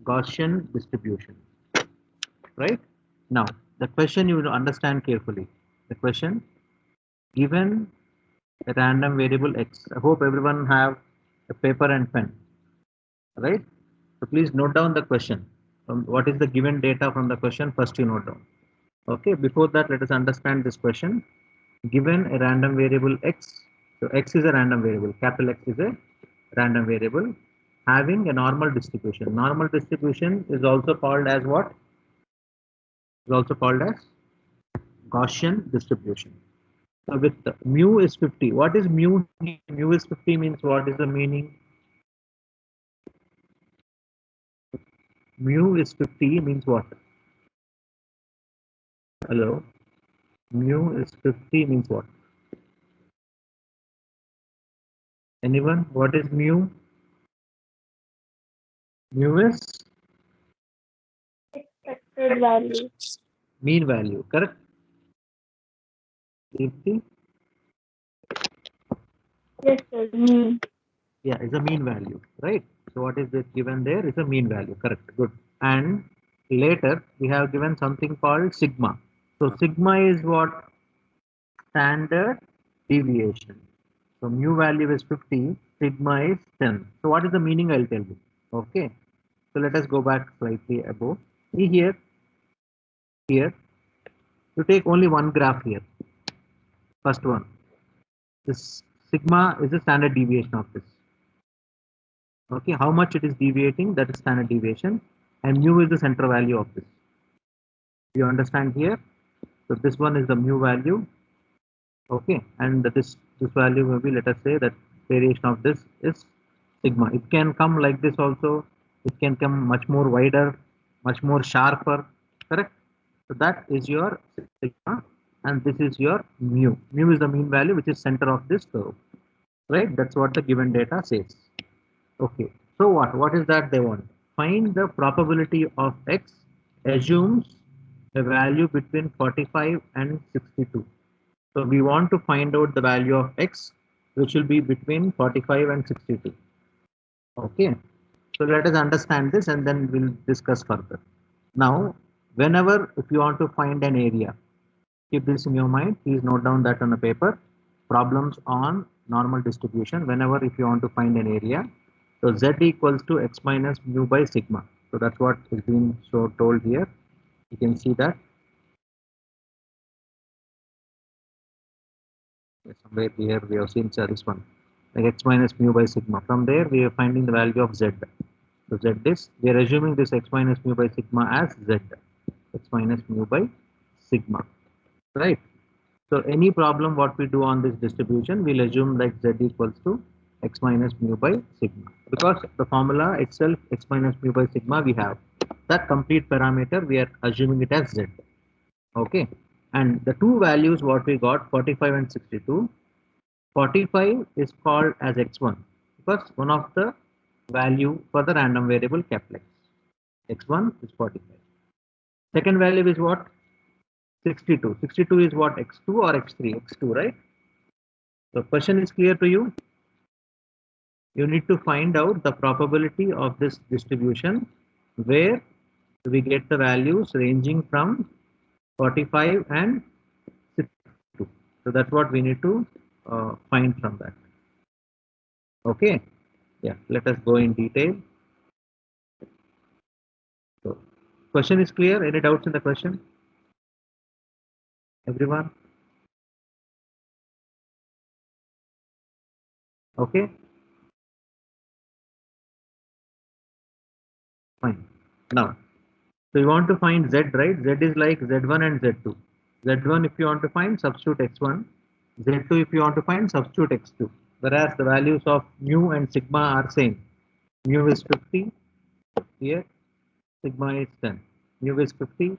Gaussian distribution, right? Now, the question you will understand carefully. The question, given a random variable x. I hope everyone have a paper and pen, right? So please note down the question. What is the given data from the question? First you note down. Okay, before that, let us understand this question. Given a random variable x, so x is a random variable, capital X is a random variable having a normal distribution. Normal distribution is also called as what? Is also called as Gaussian distribution. So with mu is 50. What is mu? Mu is 50 means what is the meaning? Mu is 50 means what? Hello? Mu is 50 means what? Anyone? What is mu? Mu is Expected value. mean value, correct? 50? Yes, sir. Hmm. Yeah, it's a mean value, right? So what is this given there is a mean value, correct, good. And later we have given something called sigma. So sigma is what? Standard deviation. So mu value is 50, sigma is 10. So what is the meaning? I'll tell you. Okay. So let us go back slightly above. See here, here. You take only one graph here. First one. This sigma is the standard deviation of this. Okay, how much it is deviating, that is standard deviation, and mu is the center value of this. You understand here? So this one is the mu value. Okay, and this value will be, let us say that variation of this is sigma. It can come like this also. It can come much more wider, much more sharper. Correct? So that is your sigma, and this is your mu. Mu is the mean value, which is center of this curve. Right? That's what the given data says. Okay. So what? What is that they want? Find the probability of x assumes a value between 45 and 62. So we want to find out the value of x, which will be between 45 and 62. Okay. So let us understand this and then we'll discuss further. Now, whenever if you want to find an area, keep this in your mind. Please note down that on a paper. Problems on normal distribution. Whenever if you want to find an area, so z equals to x minus mu by sigma. So that's what is being so told here. You can see that. Somewhere here we have seen this one, like x minus mu by sigma. From there we are finding the value of z. So z is, we are assuming this x minus mu by sigma as z, x minus mu by sigma, right? So any problem what we do on this distribution, we'll assume like z equals to x minus mu by sigma, because the formula itself x minus mu by sigma we have that complete parameter, we are assuming it as z. Okay, and the two values what we got, 45 and 62. 45 is called as x1 because one of the value for the random variable capital X. X1 is 45. Second value is what? 62. 62 is what? X2 or X3? X2, right? So question is clear to you? You need to find out the probability of this distribution where we get the values ranging from 45 and 62. So that's what we need to find from that. Okay. Yeah, let us go in detail. So, question is clear? Any doubts in the question? Everyone? Okay. Fine. Now, so you want to find z, right? Z is like z1 and z2. Z1 if you want to find, substitute x1. Z2 if you want to find, substitute x2. Whereas the values of mu and sigma are same. Mu is 50 here, sigma is 10. Mu is 50,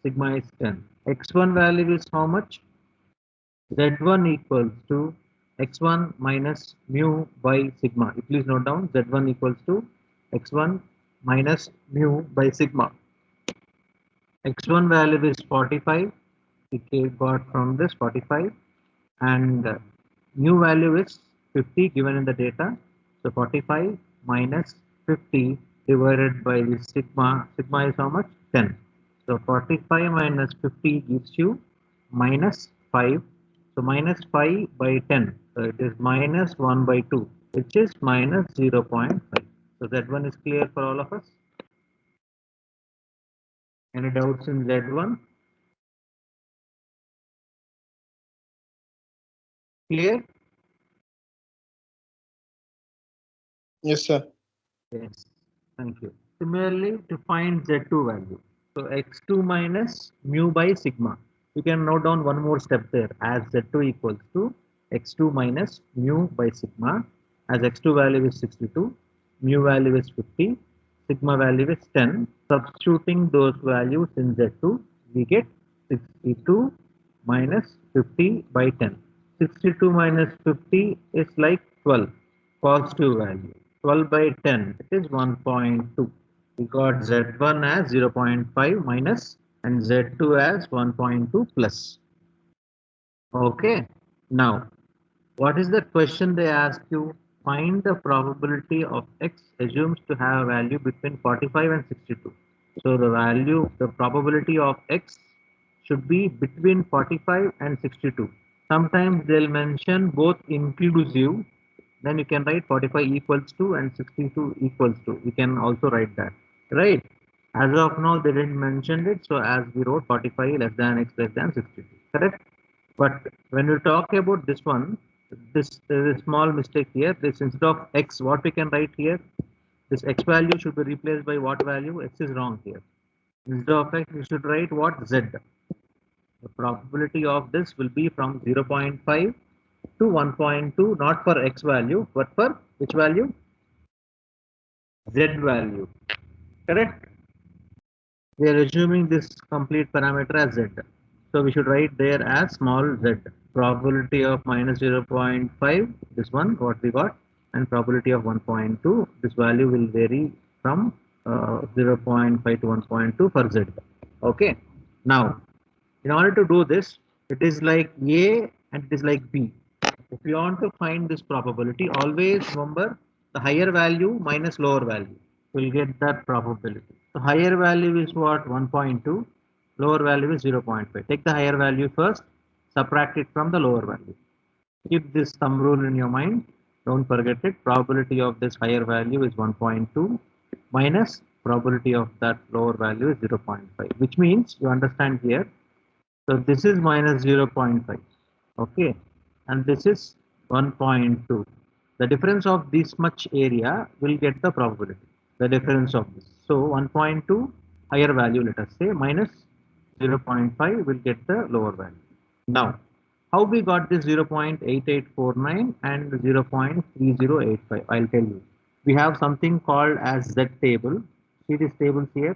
sigma is 10. X1 value is how much? Z1 equals to x1 minus mu by sigma. Please note down z1 equals to x1 minus mu by sigma. X1 value is 45. We got from this 45, and mu value is 50 given in the data. So 45 minus 50 divided by the sigma. Sigma is how much? 10. So 45 minus 50 gives you minus 5. So minus 5 by 10. So it is minus 1 by 2, which is minus 0.5. So that one is clear for all of us. Any doubts in that one? Clear? Yes, sir. Yes. Thank you. Similarly, to find Z2 value. So x2 minus mu by sigma. You can note down one more step there as Z2 equals to x2 minus mu by sigma. As x2 value is 62, mu value is 50, sigma value is 10. Substituting those values in Z2, we get 62 minus 50 by 10. 62 minus 50 is like 12, positive value. 12 by 10, it is 1.2. We got Z1 as 0.5 minus and Z2 as 1.2 plus. Okay. Now, what is the question they ask you? Find the probability of x assumes to have a value between 45 and 62. So the value, the probability of x should be between 45 and 62. Sometimes they'll mention both inclusive, then you can write 45 equals to and 62 equals to. You can also write that, right? As of now, they didn't mention it, so as we wrote 45 less than x less than 62, correct? But when we talk about this one, this there is a small mistake here. This instead of x, what we can write here, this x value should be replaced by what value? X is wrong here. Instead of x, we should write what? Z. The probability of this will be from 0.5 to 1.2, not for x value, but for which value? Z value. Correct? We are assuming this complete parameter as z. So we should write there as small z. Probability of minus 0.5, this one, what we got, and probability of 1.2, this value will vary from 0.5 to 1.2 for z. Okay. Now, in order to do this, it is like A and it is like B. If you want to find this probability, always remember the higher value minus lower value will get that probability. So higher value is what? 1.2, lower value is 0.5. Take the higher value first, subtract it from the lower value. Keep this thumb rule in your mind. Don't forget it. Probability of this higher value is 1.2 minus probability of that lower value is 0.5, which means you understand here. So this is minus 0.5. Okay, and this is 1.2. The difference of this much area will get the probability, the difference of this. So 1.2 higher value, let us say, minus 0.5 will get the lower value. Now, how we got this 0.8849 and 0.3085? I'll tell you. We have something called as Z table. See these tables here?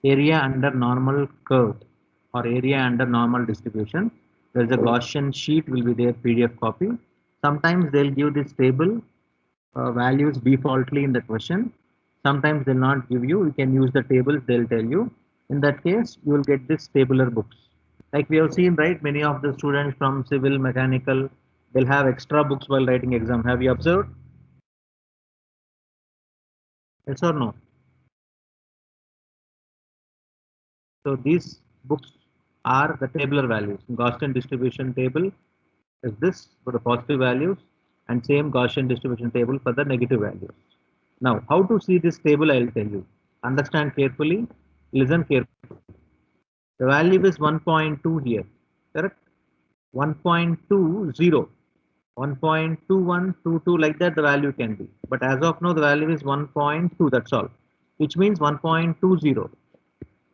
Area under normal curve or area under normal distribution. There's a Gaussian sheet will be there, PDF copy. Sometimes they'll give this table values defaultly in the question. Sometimes they'll not give you. You can use the tables they'll tell you. In that case, you will get this tabular books. Like we have seen, right? Many of the students from civil, mechanical, they'll have extra books while writing exam. Have you observed? Yes or no? So these books are the tabular values. Gaussian distribution table is this for the positive values and same Gaussian distribution table for the negative values. Now, how to see this table, I'll tell you. Understand carefully, listen carefully. The value is 1.2 here, correct? 1.20, 1.2122 like that the value can be. But as of now, the value is 1.2, that's all, which means 1.20.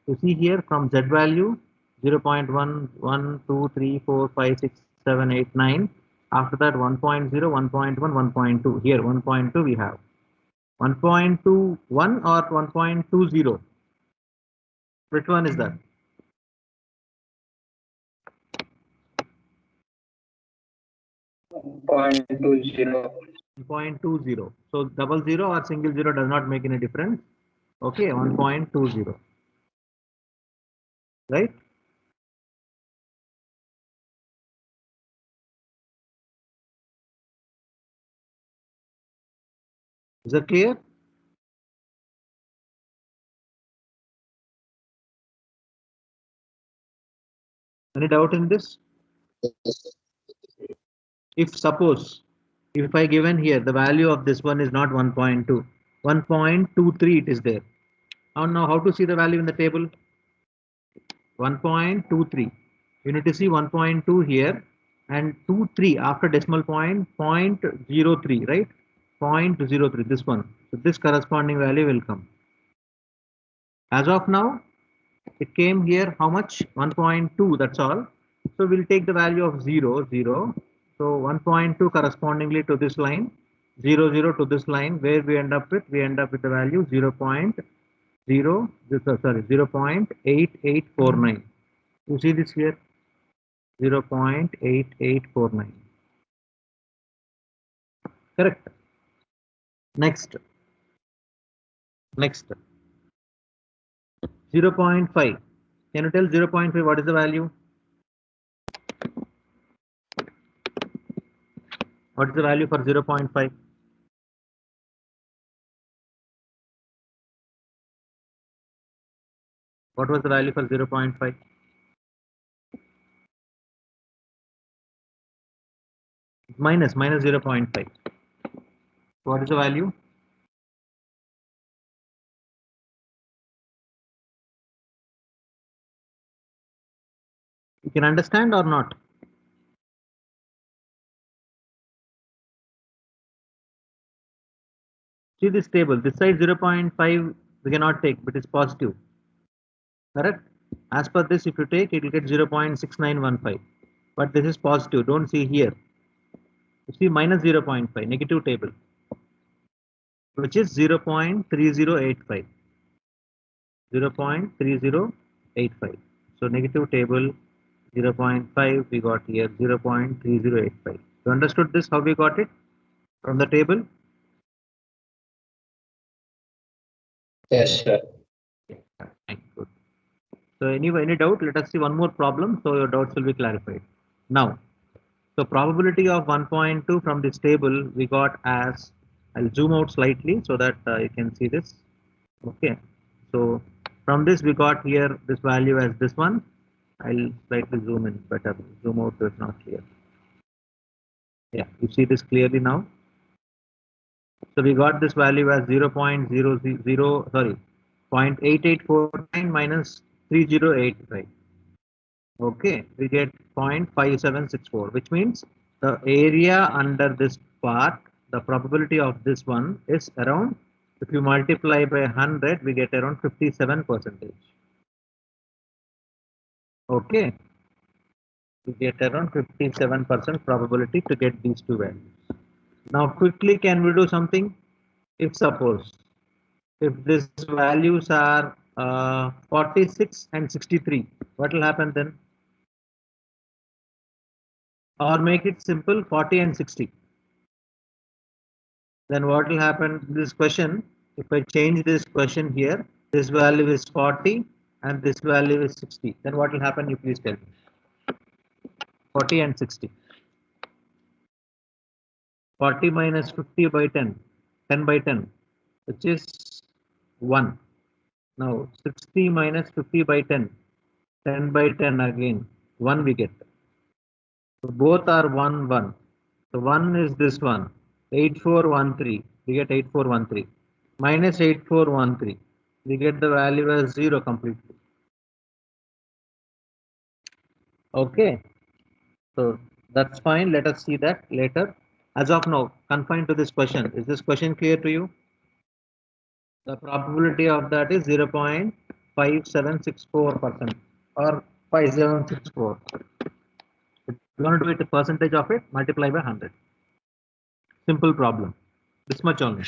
You see here from Z value 0.1, 1, 2, 3, 4, 5, 6, 7, 8, 9. After that 1.0, 1.1, 1.2. Here 1.2 we have 1.21 or 1.20. Which one is that? 1.20. 1.20. So double zero or single zero does not make any difference. Okay, 1.20. Right? Is that clear? Any doubt in this? If suppose, if I given here, the value of this one is not 1.2, 1.23 it is there. Now how to see the value in the table? 1.23. You need to see 1.2 here and 23 after decimal point 0.03, right? 0.03, this one. So this corresponding value will come. As of now, it came here how much? 1.2, that's all. So we'll take the value of 0, 0. So 1.2 correspondingly to this line, 0, 0 to this line, where we end up with? We end up with the value 0.8849. You see this here? 0.8849. Correct. Next. 0.5. Can you tell 0.5 what is the value? What is the value for 0.5? What was the value for 0.5? Minus 0.5. What is the value? You can understand or not? See this table. This side 0.5 we cannot take, but it's positive. Correct? As per this, if you take, it will get 0.6915. But this is positive. Don't see here. You see minus 0.5, negative table, which is 0.3085. 0.3085. So negative table 0.5 we got here 0.3085. You understood this? How we got it from the table? Yes, sir. Fine, good. So anyway, any doubt? Let us see one more problem so your doubts will be clarified. Now, so probability of 1.2 from this table we got as, I'll zoom out slightly so that you can see this. Okay. So from this we got here this value as this one. I'll slightly zoom in better. Zoom out so it's not clear. Yeah, you see this clearly now. So we got this value as 0.000, sorry, 0.8849 minus 3085. Okay, we get 0.5764, which means the area under this part, the probability of this one is around, if you multiply by 100, we get around 57%. Okay, we get around 57% probability to get these two values. Now quickly, can we do something? If suppose, if these values are 46 and 63, what will happen then? Or make it simple, 40 and 60. Then what will happen? This question, if I change this question here, this value is 40 and this value is 60. Then what will happen? You please tell me. 40 and 60. 40 minus 50 by 10, 10 by 10, which is 1. Now 60 minus 50 by 10, 10 by 10 again, 1 we get. So both are 1, 1. So 1 is this one, 8413. We get 8413. Minus 8413. We get the value as 0 completely. Okay. So that's fine. Let us see that later. As of now, confined to this question. Is this question clear to you? The probability of that is 0.5764% or 5764. If you want to do it a percentage of it, multiply by 100. Simple problem. This much only.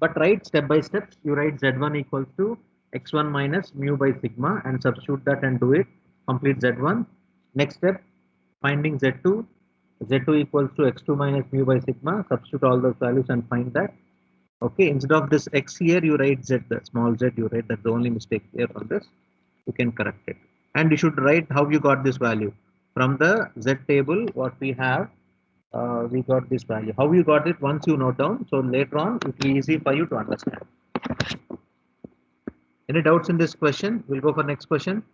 But write step by step. You write z1 equals to x1 minus mu by sigma and substitute that and do it. Complete z1. Next step, finding z2. z2 equals to x2 minus mu by sigma. Substitute all those values and find that. Okay, instead of this x here, you write z, the small z you write. That's the only mistake here on this. You can correct it. And you should write how you got this value. From the z table, what we have, we got this value. How you got it? Once you note down, so later on it will be easy for you to understand. Any doubts in this question? We'll go for next question.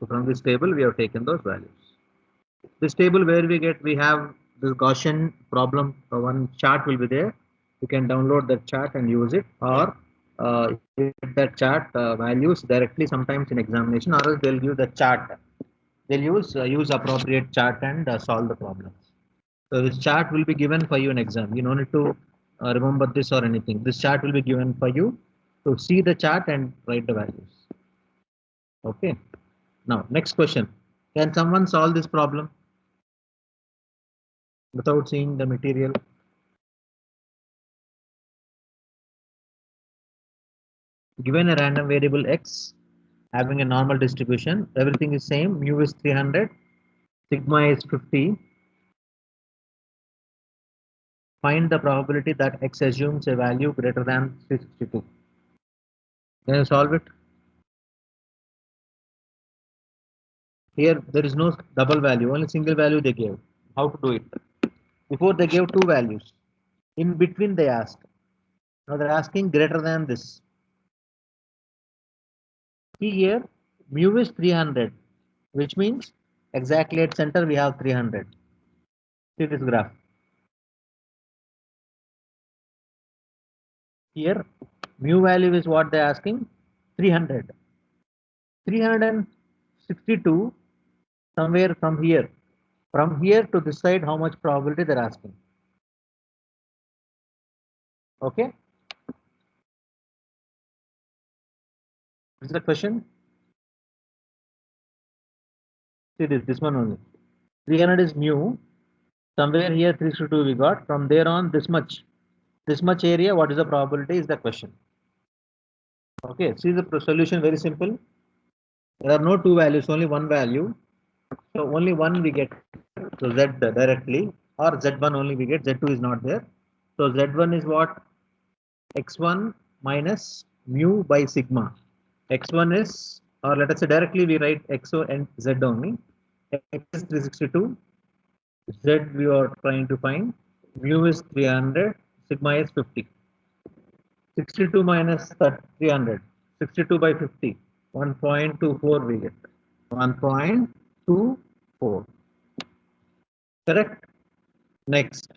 So from this table, we have taken those values. This table where we have this Gaussian problem, one chart will be there. You can download that chart and use it, or get that chart values directly sometimes in examination, or else they'll give the chart. They'll use appropriate chart and solve the problems. So this chart will be given for you in exam. You don't need to remember this or anything. This chart will be given for you to see the chart and write the values. Okay. Now next question. Can someone solve this problem without seeing the material? Given a random variable x having a normal distribution, everything is same. Mu is 300, sigma is 50. Find the probability that x assumes a value greater than 362. Can you solve it? Here there is no double value, only single value they gave. How to do it? Before they gave two values. In between they asked. Now they're asking greater than this. See here, mu is 300, which means exactly at center we have 300. See this graph. Here, mu value is what they're asking, 300. 362 somewhere from here. From here to this side, how much probability they're asking. Okay. This is the question. See this one only. 300 is mu. Somewhere here 362 we got. From there on this much area. What is the probability is the question. Okay. See the solution, very simple. There are no two values, only one value. So only one we get. So z directly, or z1 only we get. Z2 is not there. So z1 is what? X1 minus mu by sigma. X1 is, or let us say directly we write xo and z only. X is 362. Z we are trying to find. Mu is 300. Sigma is 50. 62 minus 300. 62 by 50. 1.24 we get. 1.24. Correct. Next,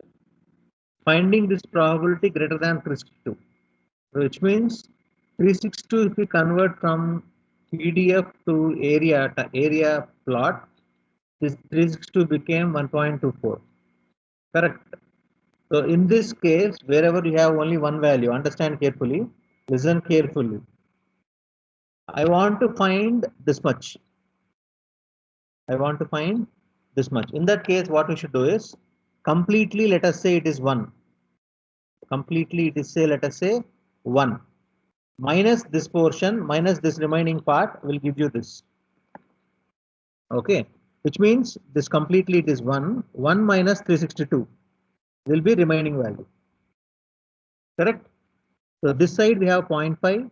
finding this probability greater than 362, which means 362 if we convert from PDF to area plot, this 362 became 1.24. Correct. So in this case, wherever you have only one value, understand carefully, listen carefully. I want to find this much. I want to find this much. In that case, what we should do is completely, let us say it is 1. Completely it is say, let us say 1. Minus this portion, minus this remaining part will give you this. Okay. Which means this completely it is 1. 1 minus 362 will be remaining value. Correct. So this side we have 0.5.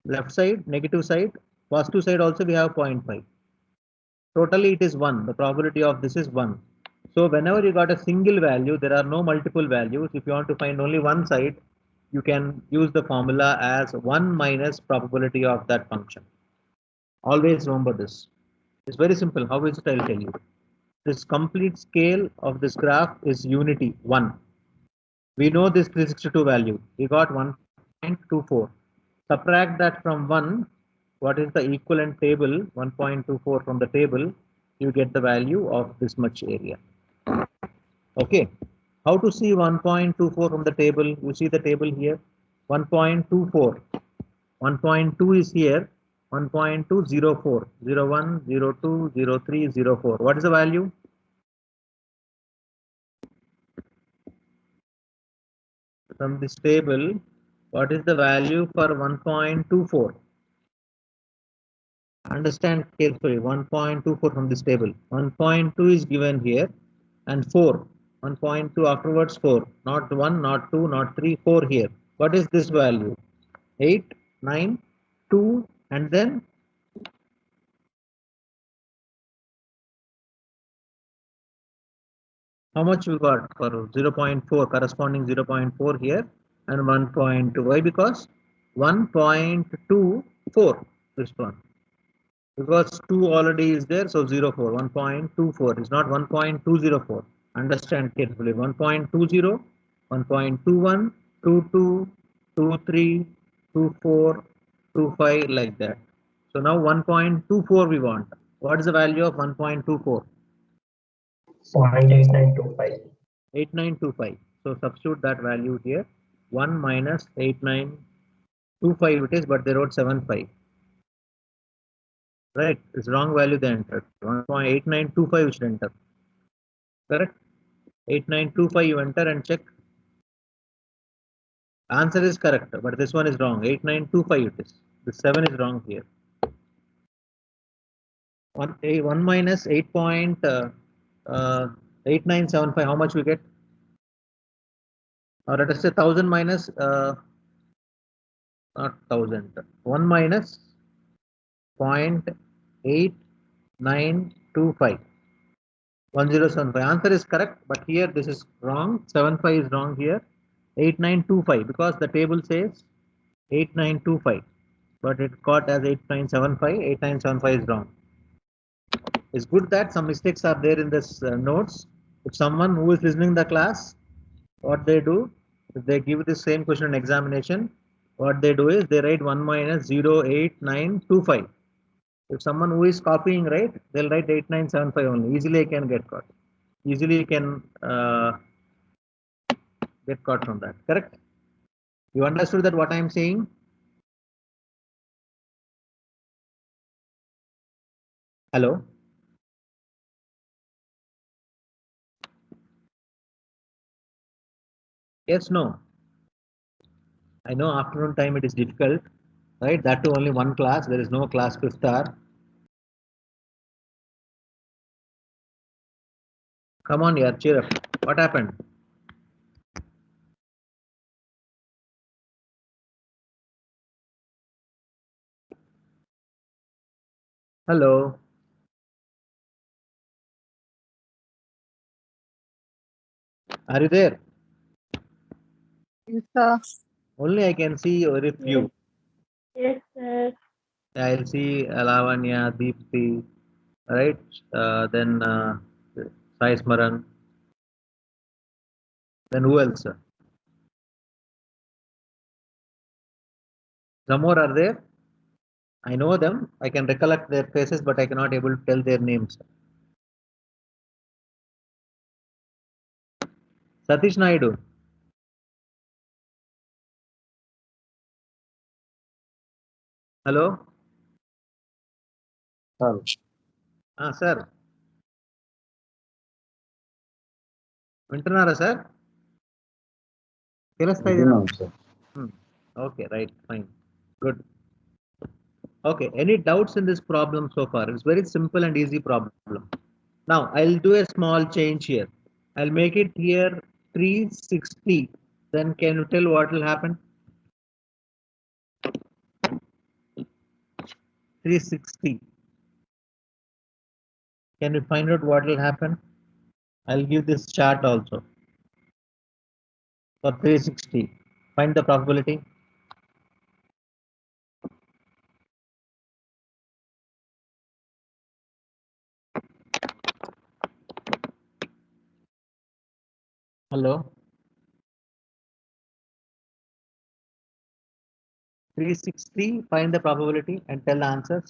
Left side, negative side, positive side also we have 0.5. Totally it is 1. The probability of this is 1. So whenever you got a single value, there are no multiple values. If you want to find only one side, you can use the formula as 1 minus probability of that function. Always remember this. It's very simple. How is it? I'll tell you. This complete scale of this graph is unity 1. We know this 362 value. We got 1.24. Subtract that from 1. What is the equivalent table? 1.24 from the table. You get the value of this much area. Okay. How to see 1.24 from the table? You see the table here. 1.24. 1.2 is here. 1.204. 01, 02, 03, 04. What is the value? From this table, what is the value for 1.24? Understand carefully. 1.24 from this table. 1.2 is given here, and 4. 1.2 afterwards 4. Not 1, not 2, not 3, 4 here. What is this value? 8, 9, 2, and then How much we got for 0.4, corresponding 0.4 here, and 1.2. Why? Because 1.24 this one. Because 2 already is there, so 0.4. 1.24 is not 1.204. Understand carefully. 1.20, 1.21, 22, 23, 24, 25, like that. So now 1.24 we want. What is the value of 1.24? 0.8925. 8925. So substitute that value here. 1 minus 8925 it is, but they wrote 75. Right? It's wrong value they entered. 1.8925 you should enter. Correct? 8925 you enter and check. Answer is correct, but this one is wrong. 8925 it is. The 7 is wrong here. 1 minus 8.8975. How much we get? Or let us say 1000 minus not 1000. 1 minus 0.8925. 1075. Answer is correct, but here this is wrong. 75 is wrong here. 8925 because the table says 8925, but it got as 8975. 8975 is wrong. It's good that some mistakes are there in this notes. If someone who is listening the class, what they do, if they give the same question in examination, what they do is they write 1 minus 0.8925. If someone who is copying, right, they'll write 8975 only. Easily I can get caught. Easily you can get caught from that. Correct? You understood that what I am saying? Hello? Yes, no. I know afternoon time it is difficult, right? That too only one class. There is no class 5th hour. Come on, yeah, cheer up. What happened? Hello? Are you there? Yes, sir. Only I can see very few. Yes, sir. I'll see Lavanya, Deepthi, right? Then Sai Smaran. Then who else? Some more are there? I know them. I can recollect their faces, but I cannot able to tell their names. Satish Naidu. Hello? Sir. వింటున్నారా sir? Okay, right, fine, good. Okay, any doubts in this problem so far? It's very simple and easy problem. Now I'll do a small change here. I'll make it here 360. Then can you tell what will happen? 360. Can you find out what will happen? I'll give this chart also. For 360, find the probability. Hello? 360, find the probability and tell the answers.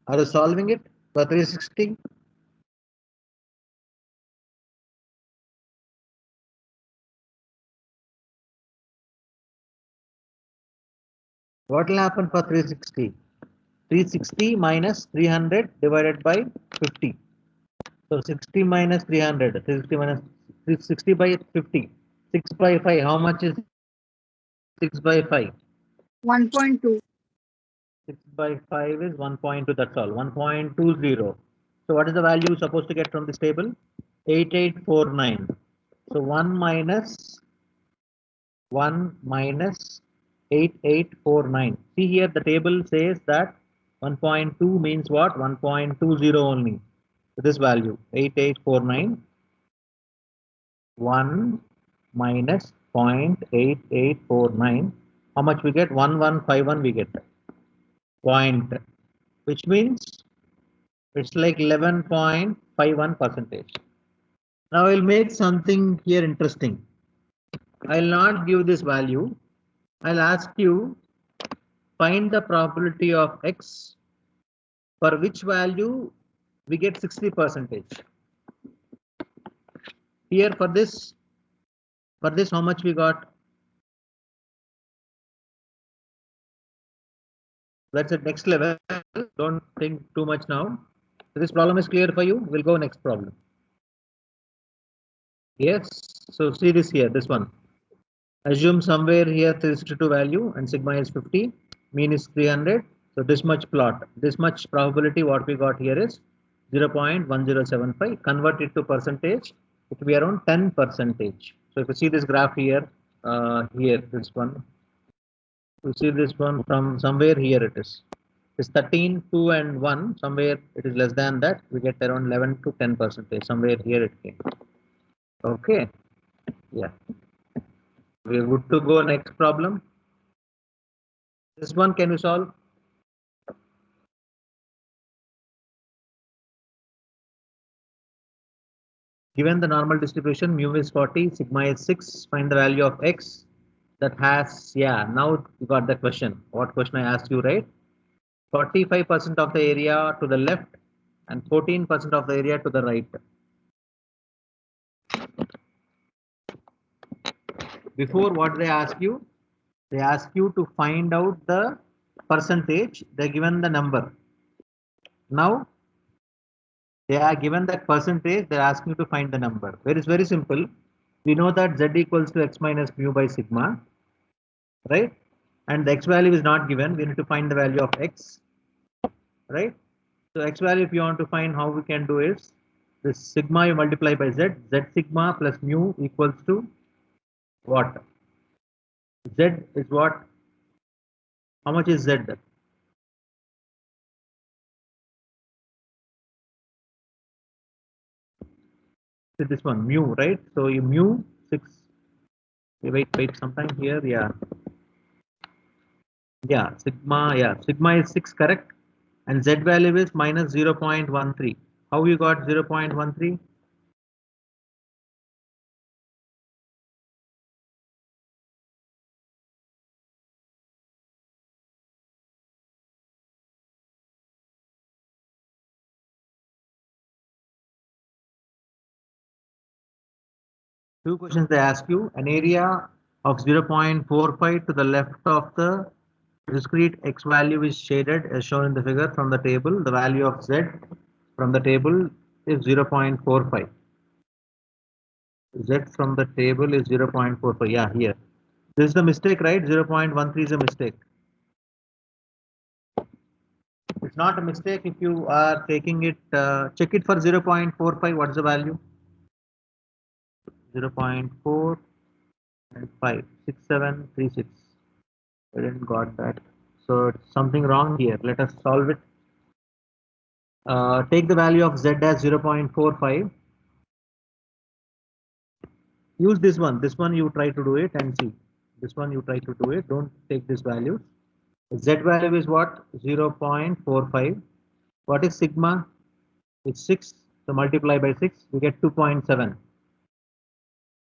Are you solving it for 360? What will happen for 360? 360 minus 300 divided by 50. So 60 minus 300. 360 minus 360 by 50. 6 by 5. How much is 6 by 5? 1.2. 6 by 5 is 1.2. That's all. 1.20. So what is the value supposed to get from this table? 8849. So 1 minus 8849. See here the table says that 1.2 means what? 1.20 only. So this value 8849. 1 minus 0.8849. How much we get? 1151 we get. Point. Which means it's like 11.51 percentage. Now I'll make something here interesting. I'll not give this value. I'll ask you find the probability of X for which value we get 60 percentage. Here for this how much we got? That's at next level. Don't think too much now. So this problem is clear for you. We'll go next problem. Yes. So see this here, this one. Assume somewhere here 362 value and sigma is 50, mean is 300. So this much plot, this much probability what we got here is 0.1075. Convert it to percentage, it will be around 10 percentage. So if you see this graph here, here this one, you see this one from somewhere here it is. It's 13, 2 and 1, somewhere it is less than that, we get around 11 to 10 percentage, somewhere here it came. Okay, yeah. We're good to go next problem. This one can you solve? Given the normal distribution, mu is 40, sigma is 6, find the value of X that has, yeah, now you got the question. What question I asked you, right? 45% of the area to the left and 14% of the area to the right. Before what they ask you? They ask you to find out the percentage, they're given the number. Now, they are given that percentage, they're asking you to find the number. It is very simple. We know that Z equals to X minus mu by sigma, right? And the X value is not given. We need to find the value of X, right? So X value, if you want to find, how we can do is this sigma you multiply by Z, Z sigma plus mu equals to what? Z is what? How much is Z? So this one mu, right? So you mu 6. Wait sometime here, yeah. Yeah, sigma is 6, correct? And Z value is minus 0.13. How you got 0.13? Two questions they ask you. An area of 0.45 to the left of the discrete X value is shaded as shown in the figure from the table. The value of Z from the table is 0.45. Z from the table is 0.45. Yeah, here. This is the mistake, right? 0.13 is a mistake. It's not a mistake if you are taking it, check it for 0.45. What's the value? 0.4 and 5, 6736. I didn't got that. So it's something wrong here. Let us solve it. Take the value of Z as 0.45. Use this one. This one you try to do it and see. This one you try to do it. Don't take this value. Z value is what? 0.45. What is sigma? It's 6. So multiply by 6. We get 2.7.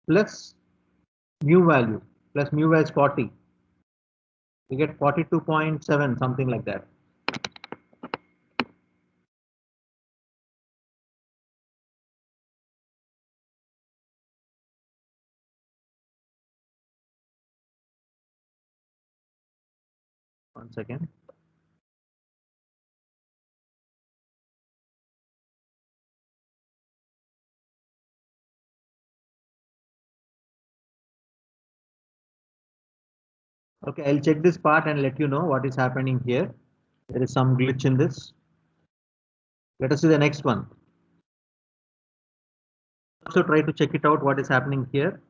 Plus mu value. Plus mu is 40. We get 42.7, something like that. One second. Okay, I'll check this part and let you know what is happening here. There is some glitch in this. Let us see the next one. Also try to check it out what is happening here.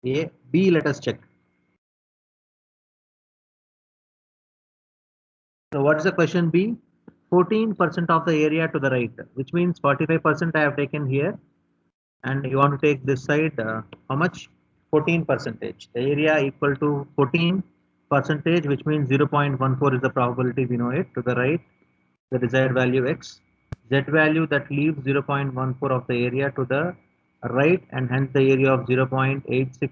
A, B, let us check. So what's the question B? 14% of the area to the right, which means 45% I have taken here. And you want to take this side, how much? 14 percentage. The area equal to 14 percentage, which means 0.14 is the probability, we know it. To the right, the desired value x. Z value that leaves 0.14 of the area to the right, and hence the area of 0.86.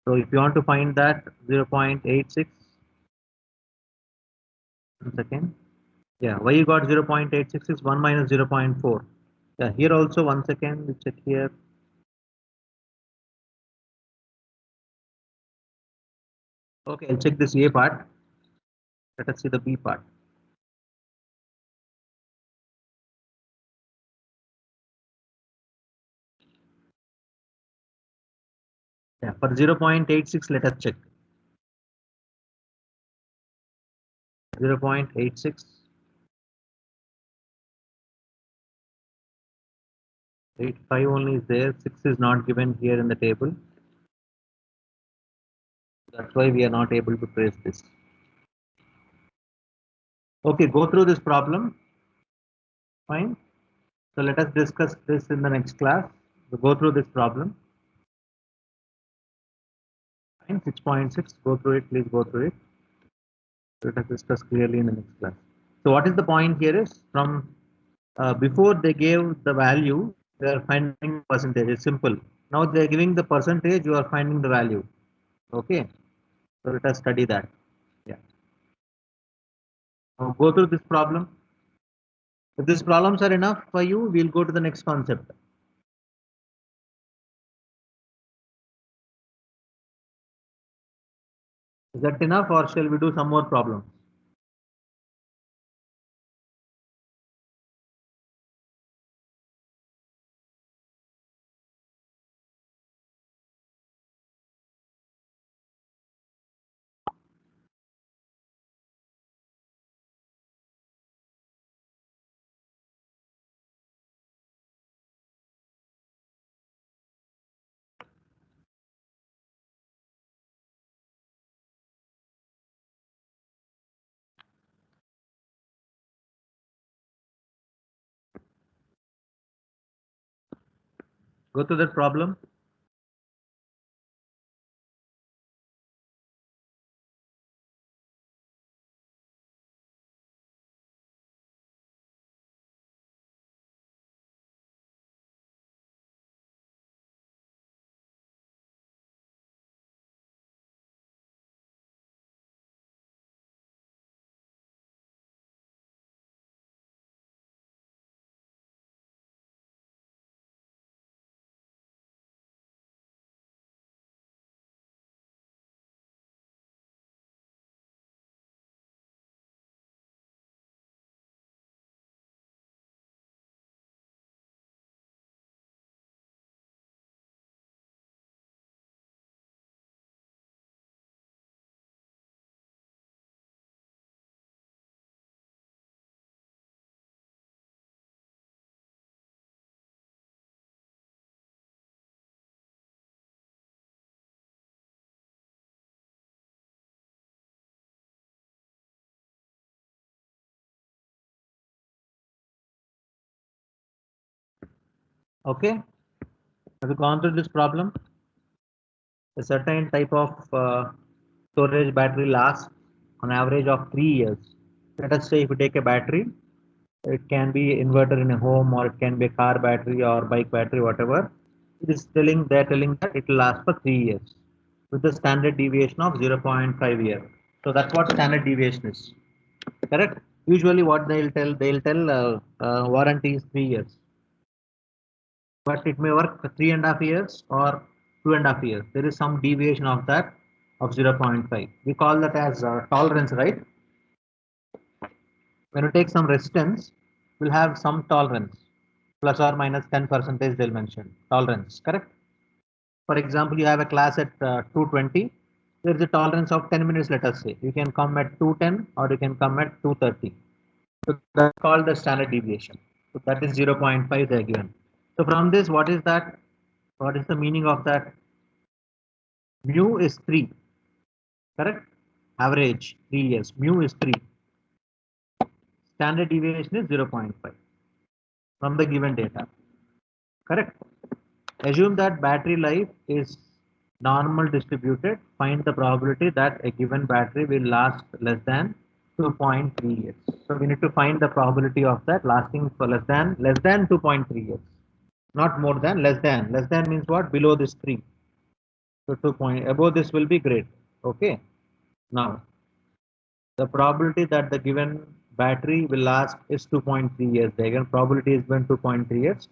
So if you want to find that 0.86, 1 second. Yeah, why you got 0.86 is 1 minus 0.4. Yeah, here also 1 second, we check here. Okay, I'll check this A part. Let us see the B part. Yeah, for 0.86, let us check. 0.86. 85 only is there. 6 is not given here in the table. That's why we are not able to trace this. Okay, go through this problem. Fine. So let us discuss this in the next class. So go through this problem. Fine. 6.6. Go through it. Please go through it. Let us discuss clearly in the next class. So what is the point here is from before they gave the value, they are finding percentage. It's simple. Now they are giving the percentage, you are finding the value. Okay. So let us study that. Yeah. Now go through this problem. If these problems are enough for you, we'll go to the next concept. Is that enough, or shall we do some more problems? Go to that problem. Okay. Have you gone through this problem? A certain type of storage battery lasts on average of 3 years. Let us say if you take a battery, it can be inverter in a home, or it can be a car battery or bike battery, whatever. It is telling, they're telling that it will last for 3 years with the standard deviation of 0.5 year. So that's what standard deviation is. Correct? Usually what they'll tell warranty is 3 years. But it may work for 3.5 years or 2.5 years. There is some deviation of that of 0.5. We call that as tolerance, right? When you take some resistance, we'll have some tolerance, plus or minus 10 percentage they'll mention tolerance, correct? For example, you have a class at 220. There is a tolerance of 10 minutes, let us say. You can come at 210 or you can come at 230. So that's called the standard deviation. So that is 0.5 they are given. So from this, what is that? What is the meaning of that? Mu is 3, correct? Average 3 years. Mu is 3. Standard deviation is 0.5 from the given data, correct? Assume that battery life is normal distributed. Find the probability that a given battery will last less than 2.3 years. So we need to find the probability of that lasting for less than 2.3 years. Not more than, less than. Less than means what? Below this 3. So 2 point above this will be great. Okay. Now the probability that the given battery will last is 2.3 years. The again probability is given 2.3 years.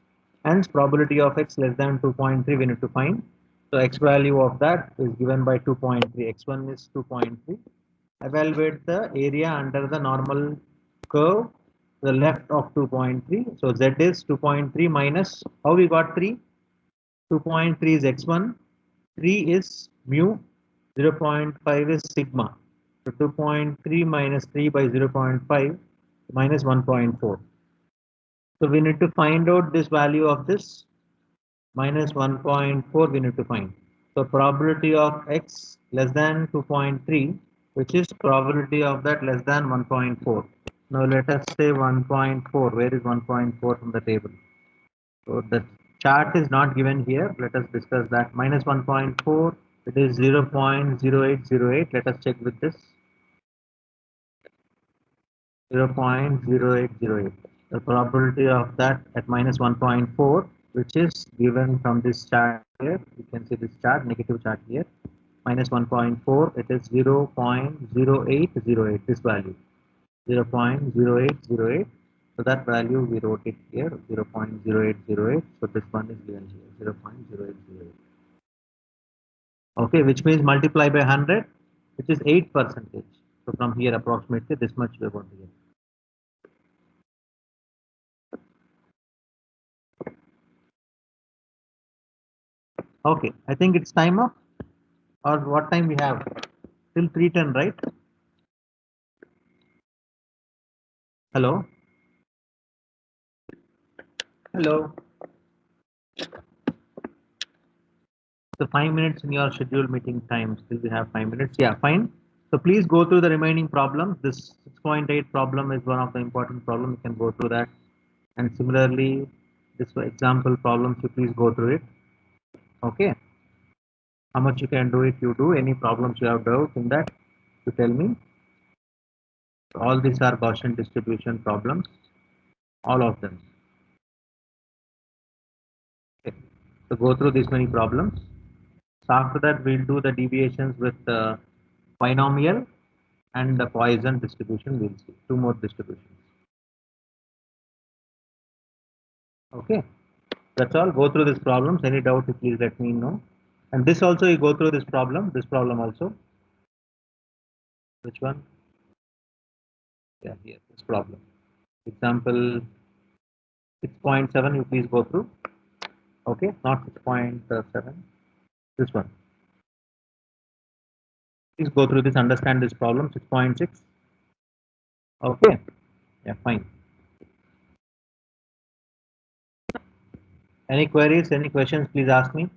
Hence probability of x less than 2.3 we need to find. So x value of that is given by 2.3. x1 is 2.3. Evaluate the area under the normal curve to the left of 2.3. So z is 2.3 minus, how we got 3? 2.3 is x1, 3 is mu, 0.5 is sigma. So 2.3 minus 3 by 0.5 minus 1.4. So we need to find out this value of this minus 1.4 we need to find. So probability of x less than 2.3, which is probability of that less than 1.4. Now let us say 1.4. Where is 1.4 from the table? So the chart is not given here. Let us discuss that. Minus 1.4, it is 0.0808. Let us check with this. 0.0808. The probability of that at minus 1.4, which is given from this chart here. You can see this chart, negative chart here. Minus 1.4, it is 0.0808. This value, 0.0808. So that value we wrote it here, 0.0808. So this one is given here, 0.0808. Okay, which means multiply by 100, which is 8%. So from here approximately this much we are going to get. Okay, I think it's time up, or what time we have? Till 3:10, right? Hello? Hello? So 5 minutes in your scheduled meeting time. Still we have 5 minutes. Yeah, fine. So please go through the remaining problems. This 6.8 problem is one of the important problems. You can go through that. And similarly, this example problems, you please go through it. Okay. How much you can do it, you do. Any problems you have doubt in that, you tell me. All these are Gaussian distribution problems. All of them. Okay. So go through these many problems. So after that, we'll do the deviations with binomial and the Poisson distribution. We'll see 2 more distributions. Okay, that's all. Go through these problems. Any doubt, please let me know. And this also, you go through this problem also. Which one? Yeah, here, this problem. Example 6.7, you please go through. Okay, not 6.7. This one. Please go through this, understand this problem. 6.6. Okay, yeah, fine. Any queries, any questions, please ask me.